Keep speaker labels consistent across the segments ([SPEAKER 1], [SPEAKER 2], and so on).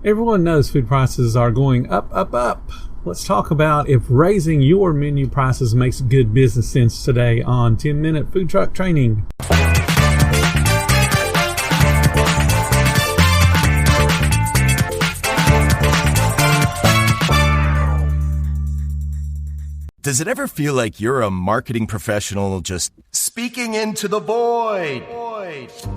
[SPEAKER 1] Everyone knows food prices are going up, up, up. Let's talk about if raising your menu prices makes good business sense today on 10-Minute Food Truck Training.
[SPEAKER 2] Does it ever feel like you're a marketing professional just speaking into the void?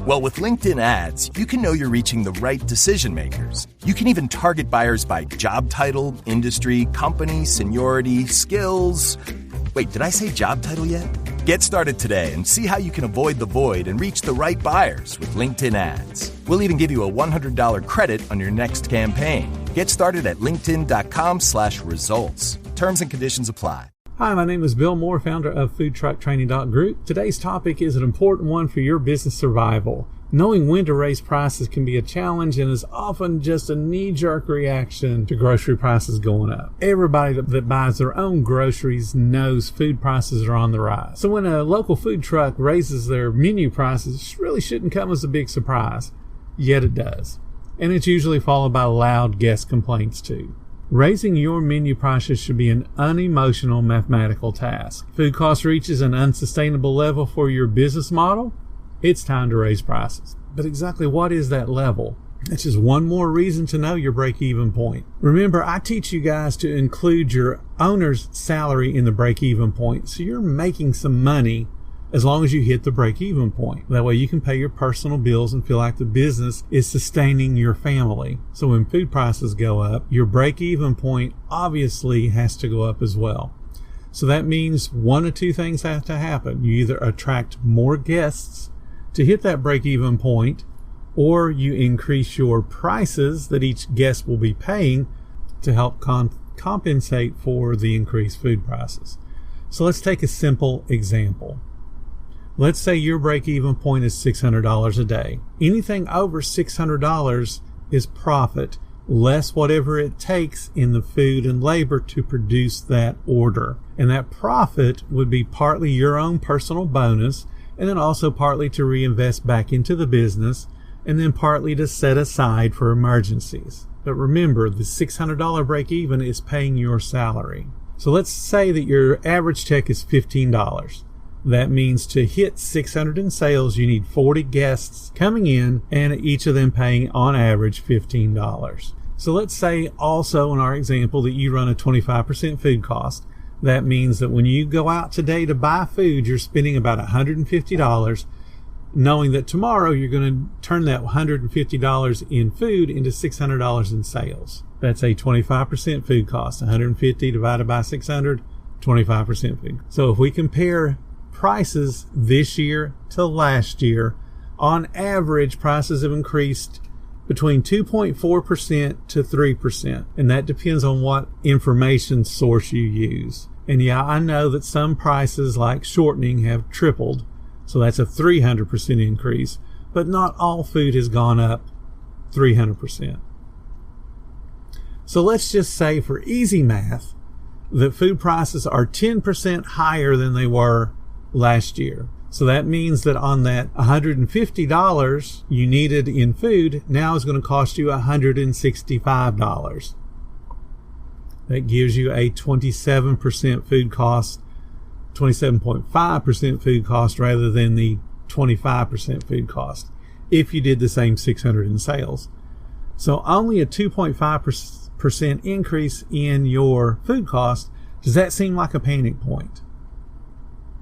[SPEAKER 2] Well, with LinkedIn ads, you can know you're reaching the right decision makers. You can even target buyers by job title, industry, company, seniority, skills. Wait, did I say job title yet? Get started today and see how you can avoid the void and reach the right buyers with LinkedIn ads. We'll even give you a $100 credit on your next campaign. Get started at linkedin.com/results. Terms and conditions apply.
[SPEAKER 1] Hi, my name is Bill Moore, founder of FoodTruckTraining.group. Today's topic is an important one for your business survival. Knowing when to raise prices can be a challenge and is often just a knee-jerk reaction to grocery prices going up. Everybody that buys their own groceries knows food prices are on the rise. So when a local food truck raises their menu prices, it really shouldn't come as a big surprise. Yet it does. And it's usually followed by loud guest complaints too. Raising your menu prices should be an unemotional mathematical task. Food cost reaches an unsustainable level for your business model. It's time to raise prices. But exactly what is that level? That's just one more reason to know your break-even point. Remember, I teach you guys to include your owner's salary in the break-even point, so you're making some money as long as you hit the break-even point. That way you can pay your personal bills and feel like the business is sustaining your family. So when food prices go up, your break-even point obviously has to go up as well. So that means one of two things have to happen. You either attract more guests to hit that break-even point, or you increase your prices that each guest will be paying to help compensate for the increased food prices. So let's take a simple example. Let's say your break-even point is $600 a day. Anything over $600 is profit, less whatever it takes in the food and labor to produce that order. And that profit would be partly your own personal bonus, and then also partly to reinvest back into the business, and then partly to set aside for emergencies. But remember, the $600 break-even is paying your salary. So let's say that your average check is $15. That means to hit 600 in sales, you need 40 guests coming in and each of them paying on average $15. So let's say also in our example that you run a 25% food cost. That means that when you go out today to buy food, you're spending about $150, knowing that tomorrow you're going to turn that $150 in food into $600 in sales. That's a 25% food cost. 150 divided by 600, 25% food. So if we compare prices this year to last year, on average prices have increased between 2.4% to 3%, and that depends on what information source you use. And yeah, I know that some prices like shortening have tripled, so that's a 300% increase, but not all food has gone up 300%. So let's just say for easy math that food prices are 10% higher than they were last year. So that means that on that $150 you needed in food now is going to cost you $165. That gives you a 27% food cost, 27.5% food cost rather than the 25% food cost if you did the same 600 in sales. So only a 2.5% increase in your food cost. Does that seem like a panic point?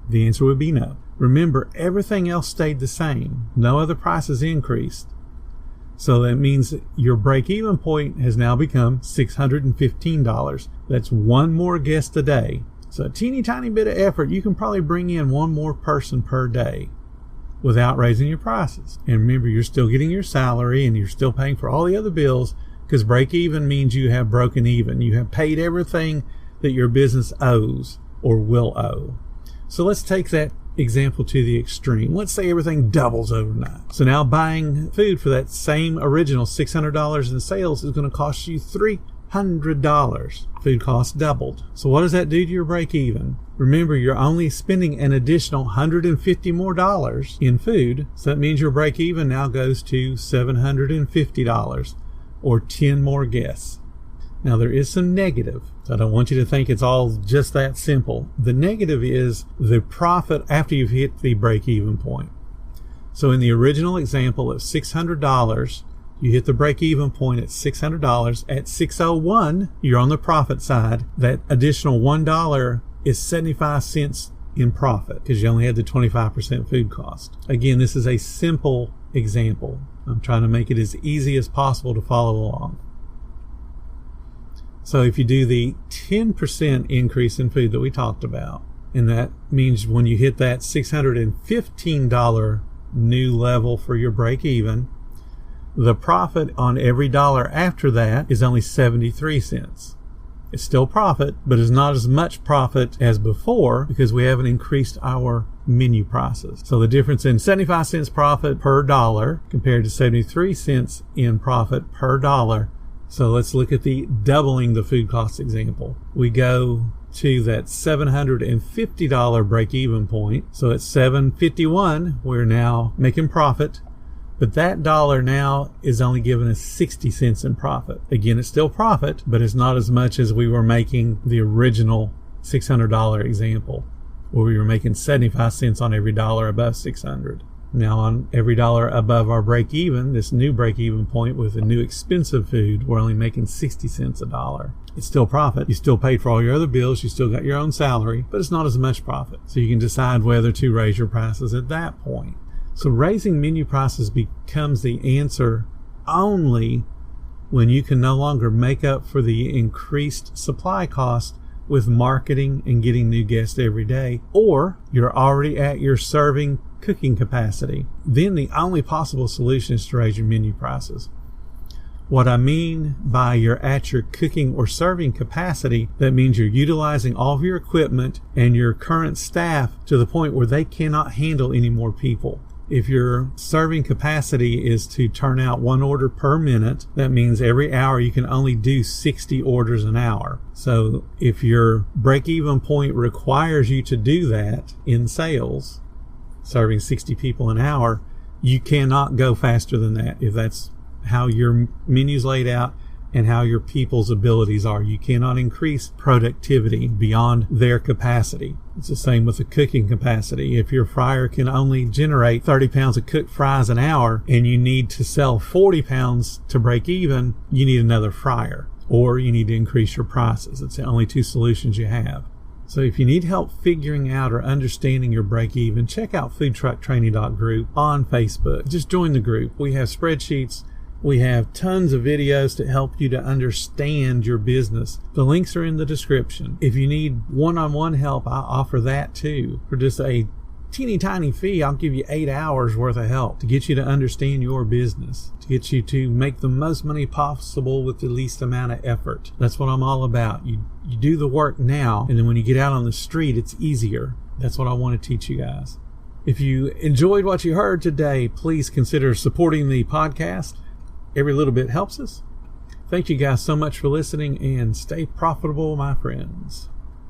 [SPEAKER 1] The answer would be no. Remember, everything else stayed the same. No other prices increased. So that means that your break-even point has now become $615. That's one more guest a day. So a teeny tiny bit of effort, you can probably bring in one more person per day without raising your prices. And remember, you're still getting your salary and you're still paying for all the other bills, because break-even means you have broken even. You have paid everything that your business owes or will owe. So let's take that example to the extreme. Let's say everything doubles overnight. So now buying food for that same original $600 in sales is going to cost you $300. Food costs doubled. So what does that do to your break even? Remember, you're only spending an additional $150 more in food. So that means your break even now goes to $750. or 10 more guests. Now, there is some negative. So I don't want you to think it's all just that simple. The negative is the profit after you've hit the break-even point. So in the original example of $600, you hit the break-even point at $600. At $601, you're on the profit side. That additional $1 is 75 cents in profit because you only had the 25% food cost. Again, this is a simple example. I'm trying to make it as easy as possible to follow along. So if you do the 10% increase in food that we talked about, and that means when you hit that $615 new level for your break even, the profit on every dollar after that is only 73 cents. It's still profit, but it's not as much profit as before because we haven't increased our menu prices. So the difference in 75 cents profit per dollar compared to 73 cents in profit per dollar. So let's look at the doubling the food cost example. We go to that $750 break-even point. So at $751, we're now making profit. But that dollar now is only giving us 60 cents in profit. Again, it's still profit, but it's not as much as we were making the original $600 example, where we were making 75 cents on every dollar above 600. Now on every dollar above our break even, this new break even point with the new expensive food, we're only making 60 cents a dollar. It's still profit. You still paid for all your other bills. You still got your own salary, but it's not as much profit. So you can decide whether to raise your prices at that point. So raising menu prices becomes the answer only when you can no longer make up for the increased supply cost with marketing and getting new guests every day, or you're already at your serving cooking capacity. Then the only possible solution is to raise your menu prices. What I mean by you're at your cooking or serving capacity, that means you're utilizing all of your equipment and your current staff to the point where they cannot handle any more people. If your serving capacity is to turn out 1 order per minute, that means every hour you can only do 60 orders an hour. So if your break-even point requires you to do that in sales, serving 60 people an hour, you cannot go faster than that if that's how your menu's laid out and how your people's abilities are. You cannot increase productivity beyond their capacity. It's the same with the cooking capacity. If your fryer can only generate 30 pounds of cooked fries an hour and you need to sell 40 pounds to break even, you need another fryer, or you need to increase your prices. It's the only two solutions you have. So if you need help figuring out or understanding your break even, check out foodtrucktraining.group on Facebook. Just join the group. We have spreadsheets. We have tons of videos to help you to understand your business. The links are in the description. If you need one-on-one help, I offer that too. For just a teeny tiny fee, I'll give you 8 hours worth of help to get you to understand your business, to get you to make the most money possible with the least amount of effort. That's what I'm all about. You do the work now, and then when you get out on the street, it's easier. That's what I want to teach you guys. If you enjoyed what you heard today, please consider supporting the podcast. Every little bit helps us. Thank you guys so much for listening, and stay profitable, my friends.